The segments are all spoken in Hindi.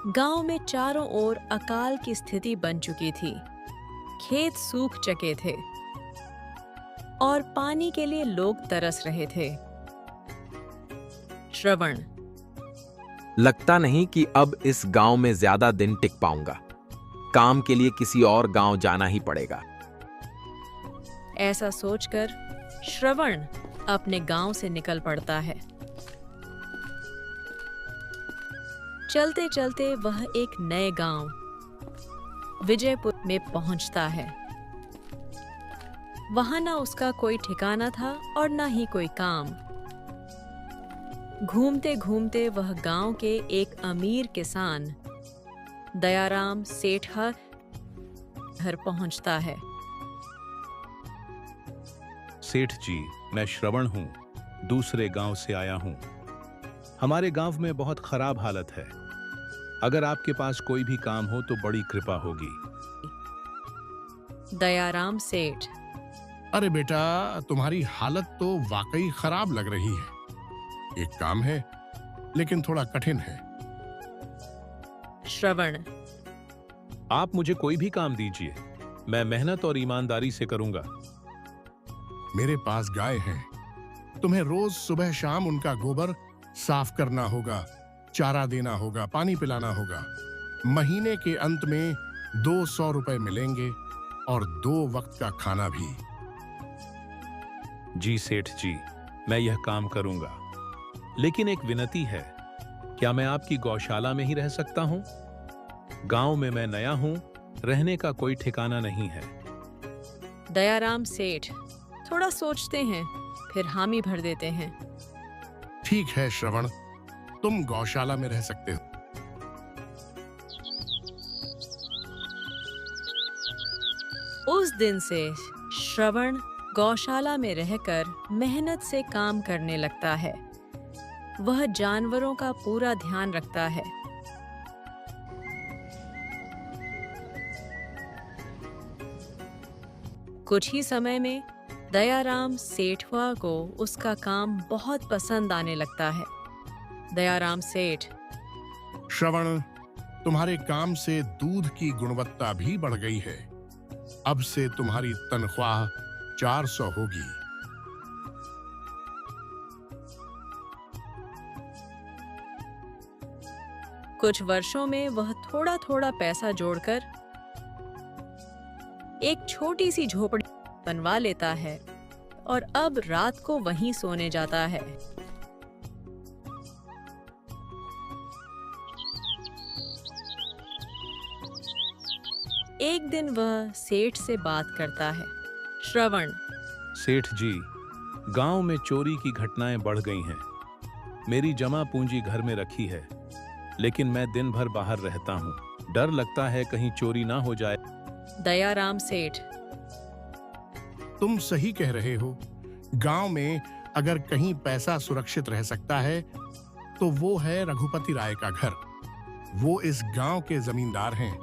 गांव में चारों ओर अकाल की स्थिति बन चुकी थी। खेत सूख चुके थे और पानी के लिए लोग तरस रहे थे। श्रवण, लगता नहीं कि अब इस गांव में ज्यादा दिन टिक पाऊंगा। काम के लिए किसी और गांव जाना ही पड़ेगा। ऐसा सोचकर श्रवण अपने गांव से निकल पड़ता है। चलते चलते वह एक नए गांव विजयपुर में पहुंचता है। वहां ना उसका कोई ठिकाना था और ना ही कोई काम। घूमते घूमते वह गांव के एक अमीर किसान दयाराम सेठ घर पहुंचता है। सेठ जी, मैं श्रवण हूँ, दूसरे गांव से आया हूँ। हमारे गांव में बहुत खराब हालत है। अगर आपके पास कोई भी काम हो तो बड़ी कृपा होगी। दयाराम सेठ, अरे बेटा, तुम्हारी हालत तो वाकई खराब लग रही है। एक काम है, लेकिन थोड़ा कठिन है। श्रवण, आप मुझे कोई भी काम दीजिए, मैं मेहनत और ईमानदारी से करूंगा। मेरे पास गाय हैं। तुम्हें रोज सुबह शाम उनका गोबर साफ करना होगा, चारा देना होगा, पानी पिलाना होगा। महीने के अंत में 200 रुपए मिलेंगे और 2 वक्त का खाना भी। जी सेठ जी, मैं यह काम करूंगा, लेकिन एक विनती है। क्या मैं आपकी गौशाला में ही रह सकता हूं? गांव में मैं नया हूं, रहने का कोई ठिकाना नहीं है। दयाराम सेठ थोड़ा सोचते हैं, फिर हामी भर देते हैं। ठीक है श्रवण, तुम गौशाला में रह सकते हो। उस दिन से श्रवण गौशाला में रहकर मेहनत से काम करने लगता है। वह जानवरों का पूरा ध्यान रखता है। कुछ ही समय में दयाराम सेठवा को उसका काम बहुत पसंद आने लगता है। दयाराम सेठ, श्रवण, तुम्हारे काम से दूध की गुणवत्ता भी बढ़ गई है। अब से तुम्हारी तनख्वाह 400 होगी। कुछ वर्षों में वह थोड़ा थोड़ा पैसा जोड़कर एक छोटी सी झोपड़ी बनवा लेता है और अब रात को वहीं सोने जाता है। एक दिन वह सेठ से बात करता है। श्रवण, सेठ जी, गांव में चोरी की घटनाएं बढ़ गई हैं। मेरी जमा पूंजी घर में रखी है, लेकिन मैं दिन भर बाहर रहता हूं। डर लगता है कहीं चोरी ना हो जाए। दयाराम सेठ, तुम सही कह रहे हो। गांव में अगर कहीं पैसा सुरक्षित रह सकता है तो वो है रघुपति राय का घर। वो इस गांव के जमींदार हैं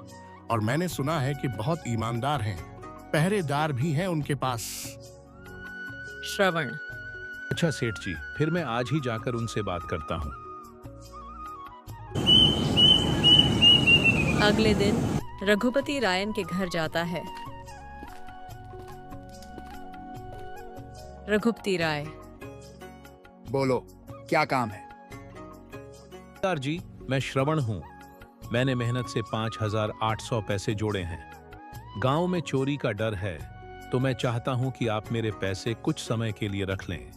और मैंने सुना है कि बहुत ईमानदार हैं। पहरेदार भी हैं उनके पास। श्रवण, अच्छा सेठ जी, फिर मैं आज ही जाकर उनसे बात करता हूं। अगले दिन रघुपति रायन के घर जाता है। रघुपति राय, बोलो, क्या काम है? सरदार जी, मैं श्रवण हूं। मैंने मेहनत से 5,800 पैसे जोड़े हैं। गांव में चोरी का डर है, तो मैं चाहता हूं कि आप मेरे पैसे कुछ समय के लिए रख लें।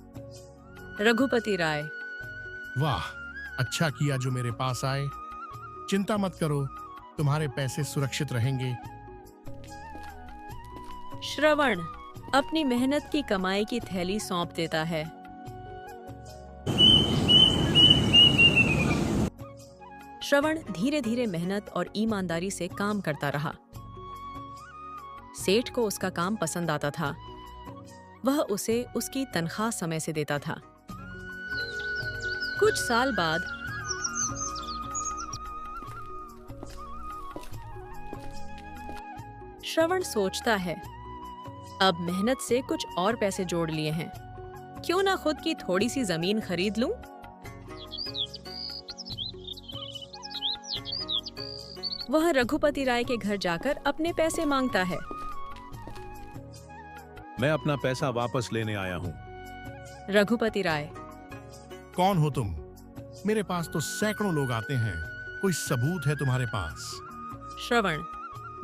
रघुपति राय, वाह, अच्छा किया जो मेरे पास आए। चिंता मत करो, तुम्हारे पैसे सुरक्षित रहेंगे। श्रवण अपनी मेहनत की कमाई की थैली सौंप देता है। श्रवण धीरे धीरे मेहनत और ईमानदारी से काम करता रहा। सेठ को उसका काम पसंद आता था। वह उसे उसकी तनख्वाह समय से देता था। कुछ साल बाद श्रवण सोचता है, अब मेहनत से कुछ और पैसे जोड़ लिए हैं, क्यों ना खुद की थोड़ी सी जमीन खरीद लूं? वह रघुपति राय के घर जाकर अपने पैसे मांगता है। मैं अपना पैसा वापस लेने आया हूँ। रघुपति राय, कौन हो तुम? मेरे पास तो सैकड़ों लोग आते हैं। कोई सबूत है तुम्हारे पास? श्रवण,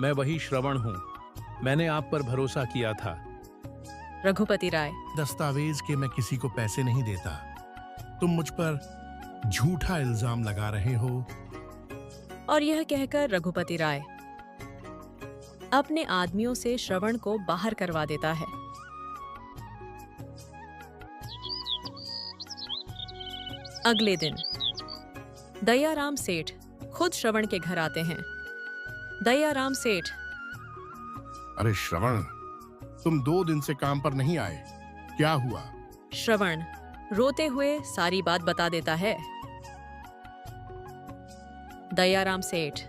मैं वही श्रवण हूँ। मैंने आप पर भरोसा किया था। रघुपति राय, दस्तावेज के मैं किसी को पैसे नहीं देता। तुम मुझ पर झूठा इल्जाम लगा रहे हो। और यह कहकर रघुपति राय अपने आदमियों से श्रवण को बाहर करवा देता है। अगले दिन दयाराम सेठ खुद श्रवण के घर आते हैं। दयाराम सेठ, अरे श्रवण, तुम 2 दिन से काम पर नहीं आए, क्या हुआ? श्रवण रोते हुए सारी बात बता देता है। दयाराम सेठ,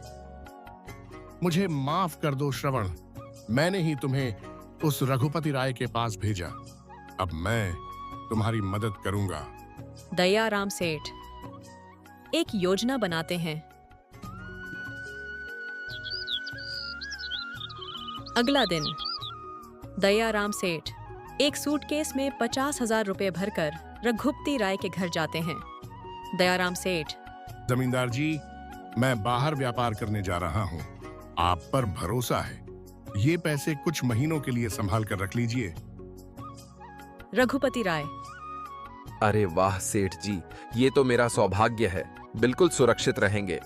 मुझे माफ कर दो श्रवण, मैंने ही तुम्हें उस रघुपति राय के पास भेजा। अब मैं तुम्हारी मदद करूंगा। दयाराम सेठ एक योजना बनाते हैं। अगला दिन दयाराम सेठ एक सूटकेस में 50,000 रुपए भरकर रघुपति राय के घर जाते हैं। दयाराम सेठ, जमींदार जी, मैं बाहर व्यापार करने जा रहा हूँ। आप पर भरोसा है। ये पैसे कुछ महीनों के लिए संभाल कर रख लीजिए। रघुपति राय, अरे वाह सेठ जी, ये तो मेरा सौभाग्य है। बिल्कुल सुरक्षित रहेंगे।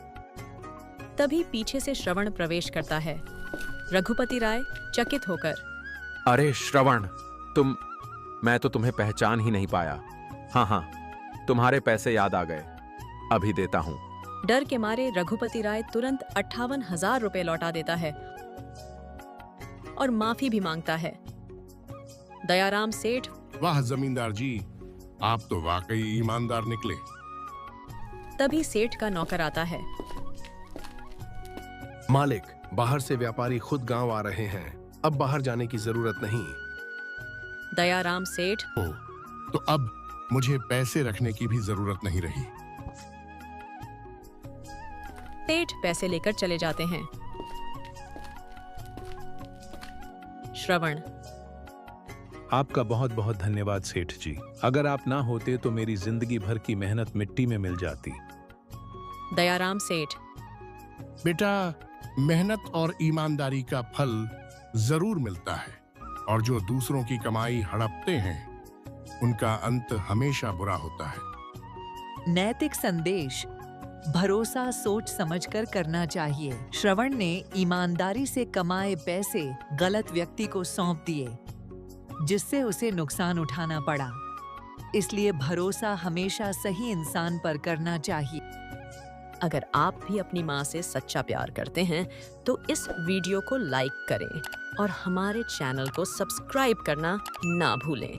तभी पीछे से श्रवण प्रवेश करता है। रघुपति राय चकित होकर, अरे श्रवण, मैं तो तुम्हें पहचान ही नहीं पाया। हाँ, तुम्हारे पैसे याद आ गए, अभी देता हूँ। डर के मारे रघुपति राय तुरंत 58,000 रुपए लौटा देता है और माफी भी मांगता है। दयाराम सेठ, वाह जमींदार जी, आप तो वाकई ईमानदार निकले। तभी सेठ का नौकर आता है। मालिक, बाहर से व्यापारी खुद गांव आ रहे हैं। अब बाहर जाने की जरूरत नहीं। दयाराम सेठ, तो अब मुझे पैसे रखने की भी जरूरत नहीं रही। सेठ पैसे लेकर चले जाते हैं। श्रवण, आपका बहुत बहुत धन्यवाद सेठ जी। अगर आप ना होते तो मेरी जिंदगी भर की मेहनत मिट्टी में मिल जाती। दयाराम सेठ, बेटा, मेहनत और ईमानदारी का फल जरूर मिलता है, और जो दूसरों की कमाई हड़पते हैं उनका अंत हमेशा बुरा होता है। नैतिक संदेश: भरोसा सोच समझकर करना चाहिए। श्रवण ने ईमानदारी से कमाए पैसे गलत व्यक्ति को सौंप दिए, जिससे उसे नुकसान उठाना पड़ा। इसलिए भरोसा हमेशा सही इंसान पर करना चाहिए। अगर आप भी अपनी माँ से सच्चा प्यार करते हैं तो इस वीडियो को लाइक करें और हमारे चैनल को सब्सक्राइब करना ना भूलें।